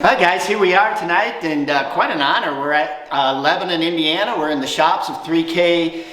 Hi guys, here we are tonight, and quite an honor. We're at Lebanon, Indiana. We're in the shops of 3K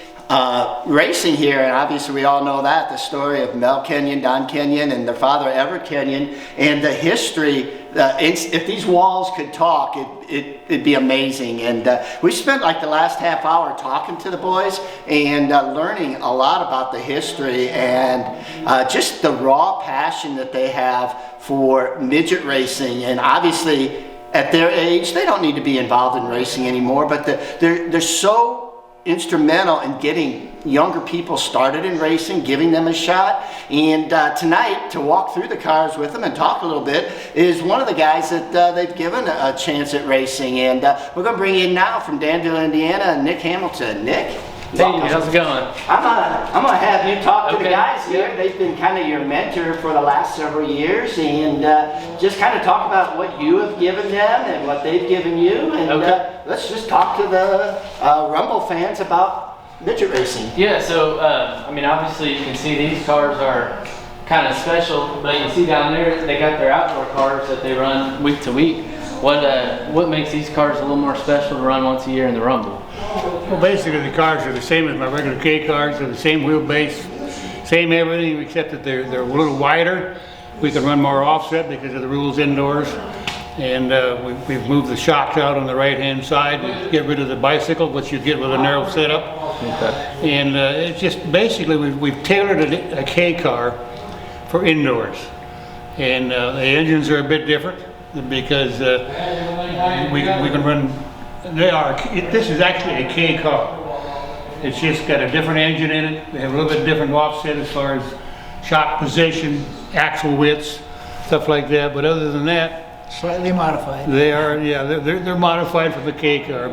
Racing here, and obviously we all know that, the story of Mel Kenyon, Don Kenyon, and their father Everett Kenyon, and the history. If these walls could talk, it'd be amazing. And we spent like the last half hour talking to the boys and learning a lot about the history and just the raw passion that they have for midget racing. And obviously at their age they don't need to be involved in racing anymore, but they're so instrumental in getting younger people started in racing, giving them a shot. And tonight, to walk through the cars with them and talk a little bit, is one of the guys that they've given a chance at racing. And we're going to bring in now from Danville, Indiana, Nick Hamilton. Nick? Hey, how's it going? I'm gonna have you talk to the guys here. They've been kind of your mentor for the last several years, and just kind of talk about what you have given them and what they've given you. And let's just talk to the Rumble fans about midget racing. Yeah, so I mean, obviously you can see these cars are kind of special, but you see down there they got their outdoor cars that they run week to week. What makes these cars a little more special to run once a year in the Rumble? Well, basically the cars are the same as my regular K cars. They're the same wheelbase, same everything, except that they're a little wider. We can run more offset because of the rules indoors. And we've moved the shocks out on the right-hand side to get rid of the bicycle, which you get with a narrow setup. Okay. And it's just basically we've tailored a K car for indoors. And the engines are a bit different because we can run. This is actually a K car. It's just got a different engine in it. They have a little bit different offset as far as shock position, axle widths, stuff like that. But other than that, slightly modified. They are, yeah, they're modified for the K car.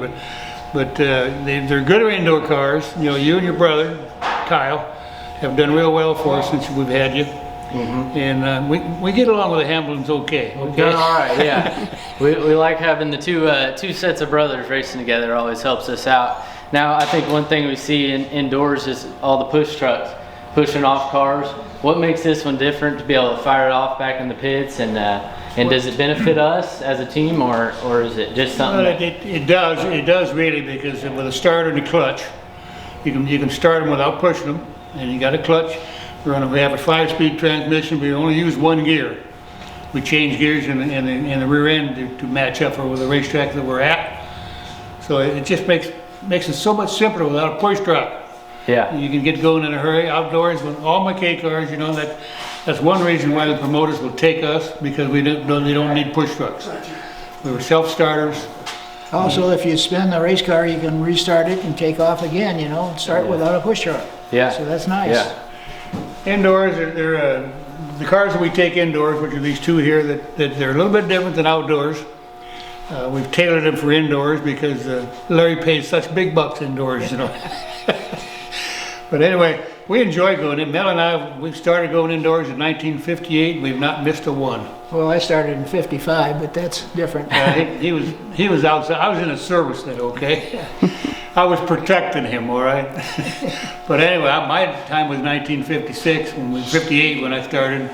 But they're good indoor cars. You know, you and your brother Kyle have done real well for us since we've had you. Mm-hmm. And we get along with the Hamiltons okay. We've done all right, yeah. we like having the two sets of brothers racing together. Always helps us out. Now, I think one thing we see indoors is all the push trucks pushing off cars. What makes this one different to be able to fire it off back in the pits? And does it benefit us as a team, or is it just something? Well, it does really, because with a starter and a clutch, you can start them without pushing them, and you got a clutch. We have a 5-speed transmission. We only use one gear. We change gears in the rear end to match up with the racetrack that we're at. So it just makes it so much simpler without a push drop. Yeah. You can get going in a hurry outdoors with all my K cars. You know that's one reason why the promoters will take us, because they don't need push trucks. We were self-starters. Also, if you spin the race car, you can restart it and take off again. You know, and start without a push truck. Yeah. So that's nice. Yeah. Indoors, they're the cars that we take indoors, which are these two here, that they're a little bit different than outdoors. We've tailored them for indoors because Larry pays such big bucks indoors, you know. But anyway, we enjoy going in. Mel and I, we started going indoors in 1958. We've not missed a one. Well, I started in '55, but that's different. He was outside. I was in a service then, okay? I was protecting him, all right? But anyway, my time was 1956, and 58 when I started,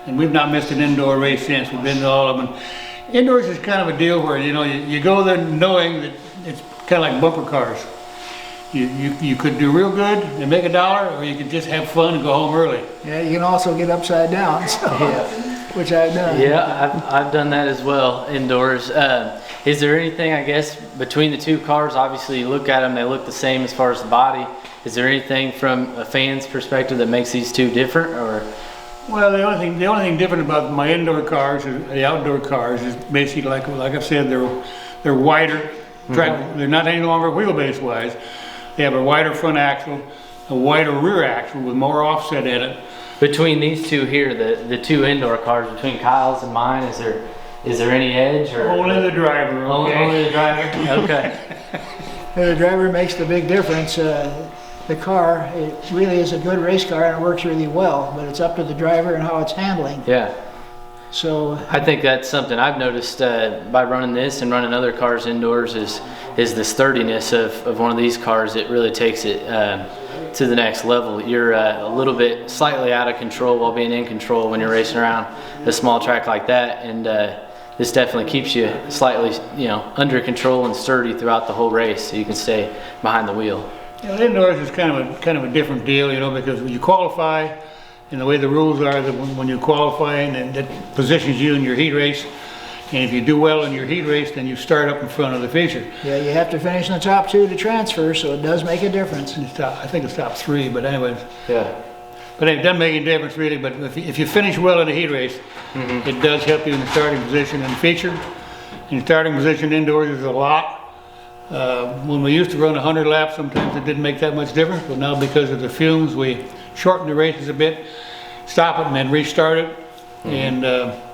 and we've not missed an indoor race since. We've been to all of them. And indoors is kind of a deal where, you know, you go there knowing that it's kind of like bumper cars. You could do real good and make $1, or you could just have fun and go home early. Yeah, you can also get upside down, so, which I've done. Yeah, I've done that as well indoors. Is there anything, I guess, between the two cars? Obviously, you look at them; they look the same as far as the body. Is there anything from a fan's perspective that makes these two different, or? Well, the only thing different about my indoor cars, the outdoor cars, is basically like I said, they're wider. Mm-hmm. They're not any longer wheelbase wise. They have a wider front axle, a wider rear axle with more offset in it. Between these two here, the two indoor cars, between Kyle's and mine, is there any edge, or? Only the driver. Okay? Only the driver. Okay. The driver makes the big difference. The car, it really is a good race car and it works really well, but it's up to the driver and how it's handling. Yeah. So I think that's something I've noticed by running this and running other cars indoors is the sturdiness of one of these cars. It really takes it to the next level. You're a little bit slightly out of control while being in control when you're racing around a small track like that, and this definitely keeps you slightly, under control and sturdy throughout the whole race, so you can stay behind the wheel. Indoors is kind of a different deal, because when you qualify, and the way the rules are, that when you qualify, and that positions you in your heat race. And if you do well in your heat race, then you start up in front of the feature. Yeah, you have to finish in the top 2 to transfer, so it does make a difference. I think it's top 3, but anyways. Yeah. But it doesn't make any difference really, but if you finish well in the heat race, it does help you in the starting position in the feature. In starting position indoors is a lot. When we used to run 100 laps, sometimes it didn't make that much difference, but now because of the fumes, we shorten the races a bit, stop it and then restart it. And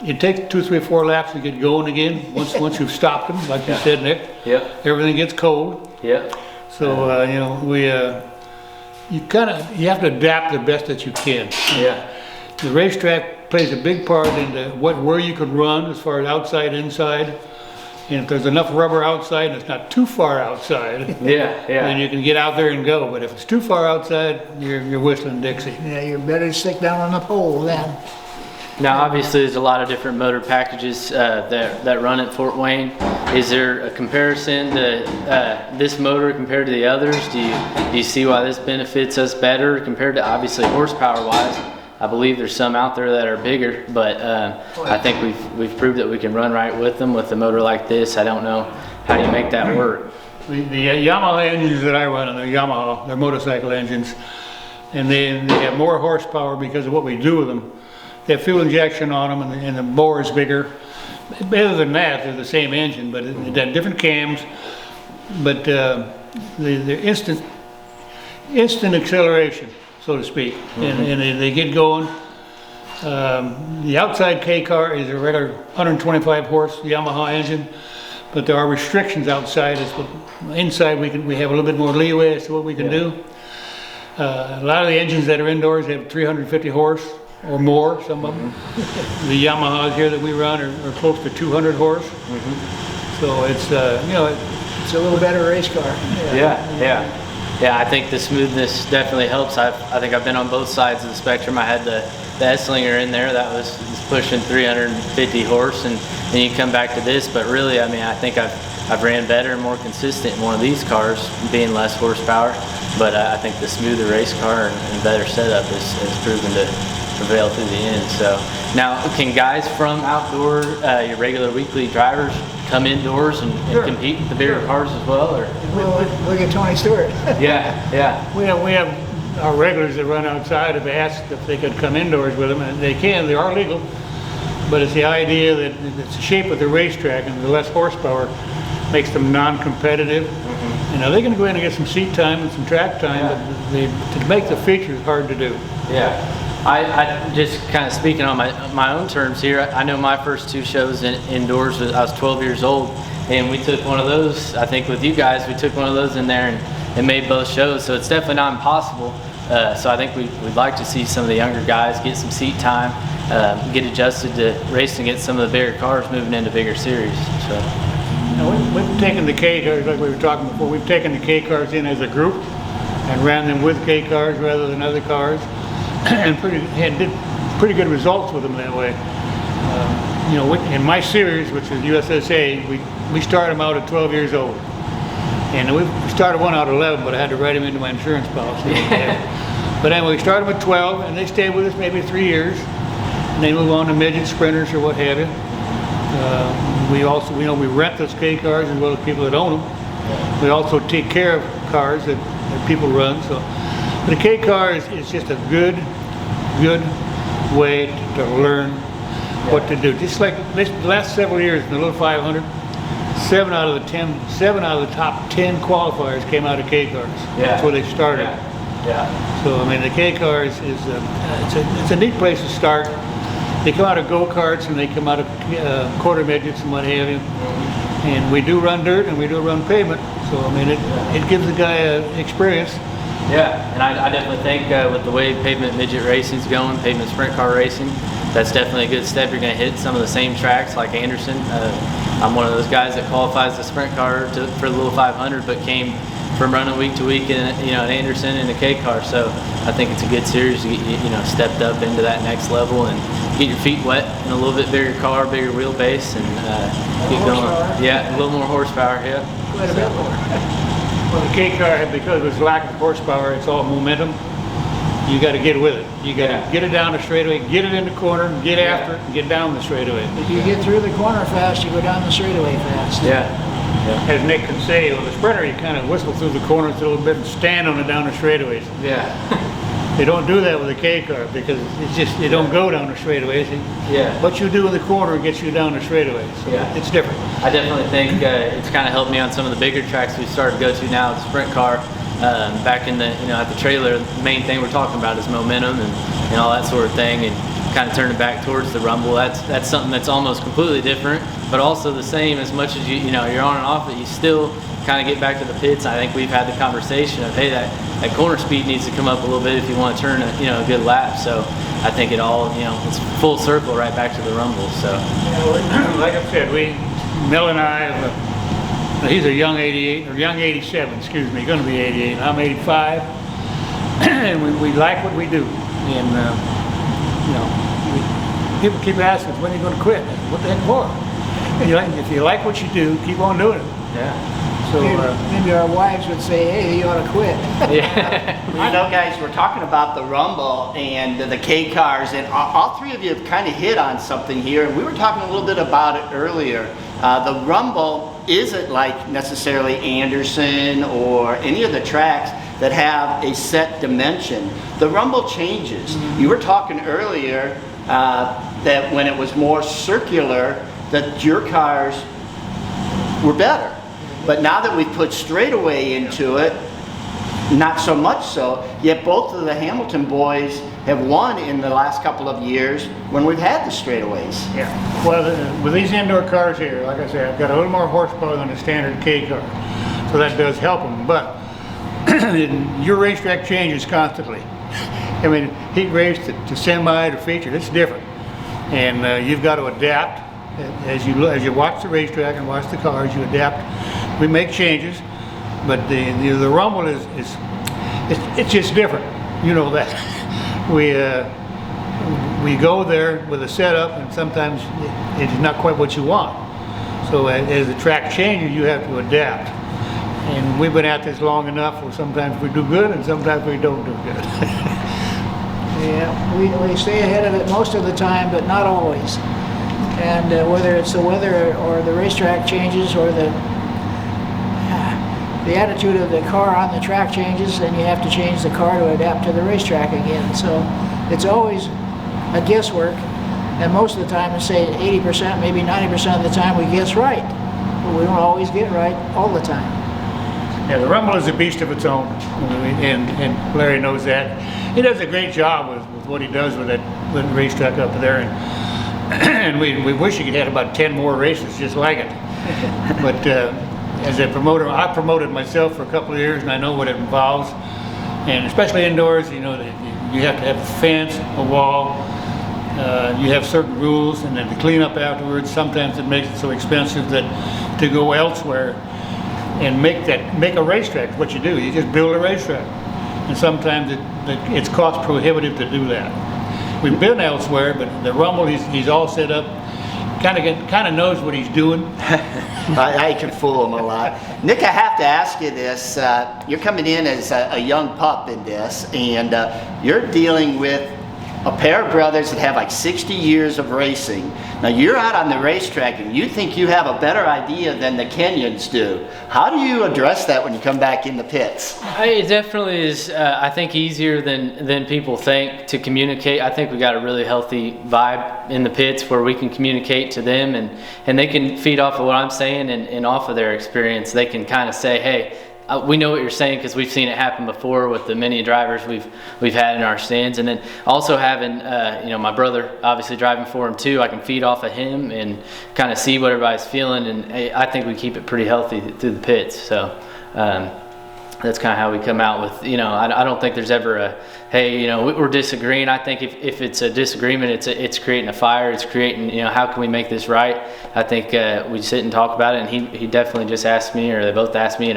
it takes 2, 3, 4 laps to get going again. Once you've stopped them, like you said, Nick. Yep. Everything gets cold. Yep. So you have to adapt the best that you can. Yeah. The racetrack plays a big part in where you can run as far as outside, inside. And if there's enough rubber outside and it's not too far outside, then you can get out there and go. But if it's too far outside, you're whistling Dixie. Yeah, you better stick down on the pole then. Now, obviously, there's a lot of different motor packages that run at Fort Wayne. Is there a comparison to this motor compared to the others? Do you see why this benefits us better compared to, obviously, horsepower-wise? I believe there's some out there that are bigger, but I think we've proved that we can run right with them with a motor like this. I don't know, how do you make that work? The Yamaha engines that I run on, they're motorcycle engines, and they have more horsepower because of what we do with them. They have fuel injection on them, and the bore is bigger. Other than that, they're the same engine, but they have different cams. But they're instant acceleration, so to speak, and they get going. The outside K car is a regular 125 horse Yamaha engine, but there are restrictions outside. Inside we have a little bit more leeway as to what we can do. A lot of the engines that are indoors have 350 horse. Or more, some of them. The Yamahas here that we run are close to 200 horse. So it's, it's a little better race car. Yeah, I think the smoothness definitely helps. I think I've been on both sides of the spectrum. I had the S-Slinger in there that was pushing 350 horse, and then you come back to this. But really, I think I've ran better and more consistent in one of these cars, being less horsepower. But I think the smoother race car and better setup has proven to prevail through the end. So now, can guys from outdoor, your regular weekly drivers, come indoors and compete with the bigger cars as well? Or? Well, look at Tony Stewart. Yeah. We have our regulars that run outside have asked if they could come indoors with them, and they can. They are legal, but it's the idea that it's the shape of the racetrack and the less horsepower makes them non-competitive. They can go in and get some seat time and some track time, but to make the features hard to do. Yeah. I just kind of speaking on my own terms here. I know my first 2 shows indoors, I was 12 years old, and we took one of those. I think with you guys, we took one of those in there and made both shows. So it's definitely not impossible. So I think we'd like to see some of the younger guys get some seat time, get adjusted to racing against some of the bigger cars, moving into bigger series. So we've taken the K cars, like we were talking before. We've taken the K cars in as a group and ran them with K cars rather than other cars. And did pretty good results with them that way. In my series, which is USSA, we started them out at 12 years old. And we started one out at 11, but I had to write them into my insurance policy. But anyway, we started them at 12, and they stayed with us maybe 3 years. And they move on to midget sprinters or what have you. We also, we rent those K cars as well as people that own them. We also take care of cars that people run. So. The K car is just a good way to learn what to do. Just like the last several years in the little 500, 7 out of the top 10 qualifiers came out of K cars. That's where they started. So the K car is it's a neat place to start. They come out of go-karts and they come out of quarter midgets and what have you. And we do run dirt and we do run pavement. So it gives the guy experience. Yeah, and I definitely think with the way pavement midget racing's going, pavement sprint car racing, that's definitely a good step. You're going to hit some of the same tracks like Anderson. I'm one of those guys that qualifies the sprint car for the little 500, but came from running week to week in an Anderson and a K car. So I think it's a good series to get stepped up into that next level and get your feet wet in a little bit bigger car, bigger wheelbase, and get going. Horsepower. Yeah, a little more horsepower. Yeah. Quite a bit more. Well, the K car, because of its lack of horsepower, it's all momentum. You got to get with it. You got to get it down the straightaway, get it in the corner, get after it, and get down the straightaway. If you get through the corner fast, you go down the straightaway fast. Yeah. As Nick can say, with the Sprinter, you kind of whistle through the corners a little bit and stand on it down the straightaways. Yeah. They don't do that with a K car because it's just, they don't go down the straightaways. Yeah. What you do in the corner gets you down the straightaways. So Yeah. it's different. I definitely think it's kind of helped me on some of the bigger tracks we started to go to now with the sprint car. Back in the, at the trailer, the main thing we're talking about is momentum and all that sort of thing, and kind of turn it back towards the rumble. That's something that's almost completely different, but also the same. As much as you're on and off it, you still kind of get back to the pits. I think we've had the conversation of, hey, that corner speed needs to come up a little bit if you want to turn a good lap. So I think it all, it's full circle right back to the rumble. So Like I said, Mel and I, he's a young 88, or young 87, excuse me, going to be 88. I'm 85, and we like what we do. And, people keep asking us, when are you going to quit? What the heck for? And if you like what you do, keep on doing it. yeah. So, Maybe our wives would say, hey, you ought to quit. I know, guys, we're talking about the Rumble and the K cars, and all three of you have kind of hit on something here, and we were talking a little bit about it earlier. The Rumble isn't like necessarily Anderson or any of the tracks that have a set dimension. The Rumble changes. You were talking earlier that when it was more circular, that your cars were better. But now that we've put straightaway into it, not so much so. Yet both of the Hamilton boys have won in the last couple of years when we've had the straightaways. yeah. Well, with these indoor cars here, like I said, I've got a little more horsepower than a standard K car. So that does help them. But your racetrack changes constantly. I mean, heat race to semi to feature, it's different. And you've got to adapt. As you watch the racetrack and watch the cars, you adapt. We make changes, but the Rumble it's just different. You know that. We go there with a setup, and sometimes it's not quite what you want. So as the track changes, you have to adapt. And we've been at this long enough where sometimes we do good and sometimes we don't do good. Yeah, we stay ahead of it most of the time, but not always. And whether it's the weather or the racetrack changes or the attitude of the car on the track changes, then you have to change the car to adapt to the racetrack again. So it's always a guesswork, and most of the time, I say 80%, maybe 90% of the time, we guess right, but we don't always get right all the time. Yeah, the Rumble is a beast of its own, and Larry knows that. He does a great job with what he does with that racetrack up there, and we wish he could have about 10 more races just like it. But as a promoter, I promoted myself for a couple of years, and I know what it involves, and especially indoors, you have to have a fence, a wall, you have certain rules, and then to clean up afterwards. Sometimes it makes it so expensive that to go elsewhere and make a racetrack is what you do. You just build a racetrack, and sometimes it's cost prohibitive to do that. We've been elsewhere, but the Rumble, he's all set up, kind of knows what he's doing. I can fool him a lot. Nick, I have to ask you this. You're coming in as a young pup in this, and you're dealing with a pair of brothers that have like 60 years of racing. Now you're out on the racetrack and you think you have a better idea than the Kenyons do. How do you address that when you come back in the pits? It definitely is, I think, easier than people think to communicate. I think we got a really healthy vibe in the pits where we can communicate to them, and they can feed off of what I'm saying and off of their experience. They can kind of say, hey, we know what you're saying because we've seen it happen before with the many drivers we've had in our stands, and then also having my brother obviously driving for him too. I can feed off of him and kind of see what everybody's feeling, and I think we keep it pretty healthy through the pits. So that's kind of how we come out with, I don't think there's ever a, hey, we're disagreeing. I think if it's a disagreement, it's creating a fire. It's creating, how can we make this right? I think we sit and talk about it, and he definitely just asked me, or they both asked me,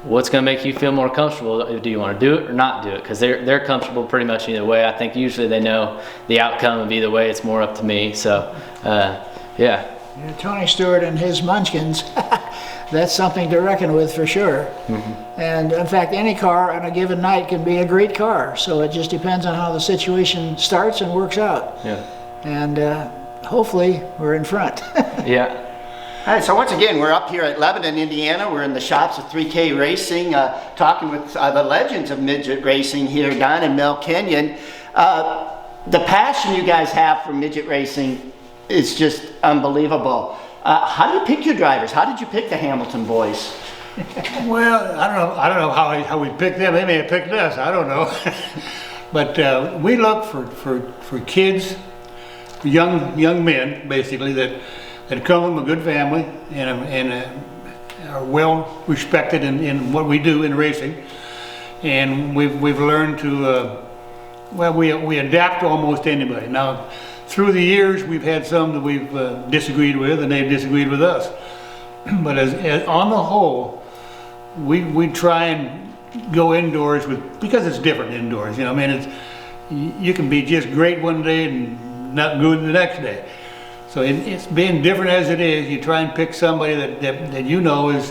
what's going to make you feel more comfortable? Do you want to do it or not do it? Because they're comfortable pretty much either way. I think usually they know the outcome of either way. It's more up to me. So, yeah. Tony Stewart and his Munchkins, that's something to reckon with for sure. Mm-hmm. And in fact, any car on a given night can be a great car. So it just depends on how the situation starts and works out. Yeah. And hopefully we're in front. Yeah. All right, so once again, we're up here at Lebanon, Indiana. We're in the shops of 3K Racing, talking with the legends of midget racing here, Don and Mel Kenyon. The passion you guys have for midget racing is just unbelievable. How do you pick your drivers? How did you pick the Hamilton boys? Well, I don't know how we picked them. They may have picked us. I don't know. But we look for kids, young men, basically, that come from a good family and are well respected in what we do in racing. And we've learned to, we adapt to almost anybody. Now, through the years, we've had some that we've disagreed with, and they've disagreed with us. But as on the whole, we try and go indoors because it's different indoors. You can be just great one day and not good the next day. So it's being different as it is. You try and pick somebody that is,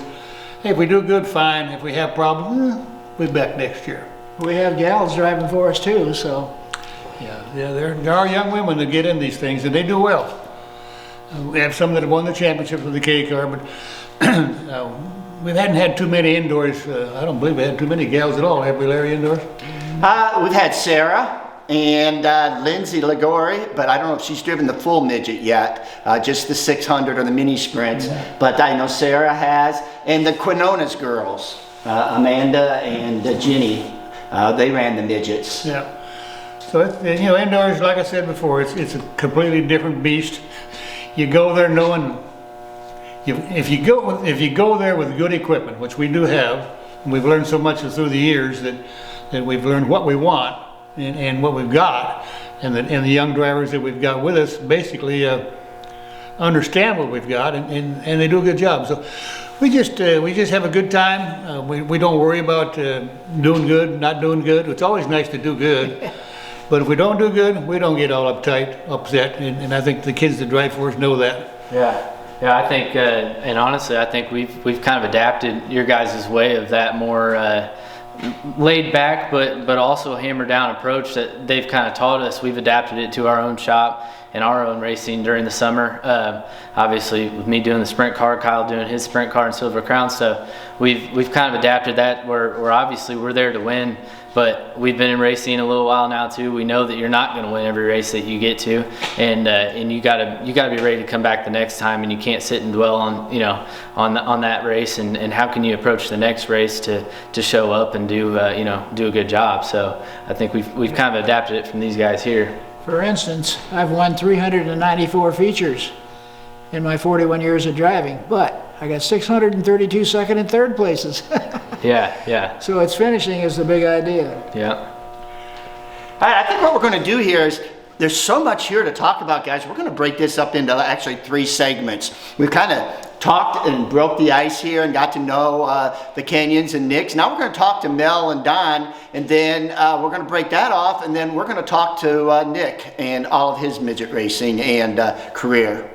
hey, if we do good, fine. If we have problems, we'll be back next year. We have gals driving for us too, so. Yeah, there are young women that get in these things, and they do well. We have some that have won the championships with the K car, but we hadn't had too many indoors. I don't believe we had too many gals at all, have we, Larry, indoors? We've had Sarah and Lindsay Ligori, but I don't know if she's driven the full midget yet, just the 600 or the mini sprints. Yeah. But I know Sarah has, and the Quinones girls, Amanda and Ginny, they ran the midgets. Yeah. So indoors, like I said before, it's a completely different beast. You go there knowing, if you go there with good equipment, which we do have, and we've learned so much through the years that we've learned what we want and what we've got, and the young drivers that we've got with us basically understand what we've got, and they do a good job. So we just have a good time. We don't worry about doing good, not doing good. It's always nice to do good. But if we don't do good, we don't get all uptight, upset, and I think the kids that drive for us know that. Yeah, I think, and honestly, I think we've kind of adapted your guys' way of that more laid back, but also hammered down approach that they've kind of taught us. We've adapted it to our own shop and our own racing during the summer. Obviously, with me doing the sprint car, Kyle doing his sprint car and Silver Crown stuff, we've kind of adapted that. Where obviously we're there to win. But we've been in racing a little while now too. We know that you're not going to win every race that you get to, and you gotta be ready to come back the next time, and you can't sit and dwell on that race. And how can you approach the next race to show up and do a good job? So I think we've kind of adapted it from these guys here. For instance, I've won 394 features in my 41 years of driving, but I got 632 second and third places. Yeah. So it's finishing is the big idea. Yeah. All right, I think what we're going to do here is, there's so much here to talk about, guys. We're going to break this up into actually 3 segments. We've kind of talked and broke the ice here and got to know the Kenyons and Nicks. Now we're going to talk to Mel and Don, and then we're going to break that off, and then we're going to talk to Nick and all of his midget racing and career.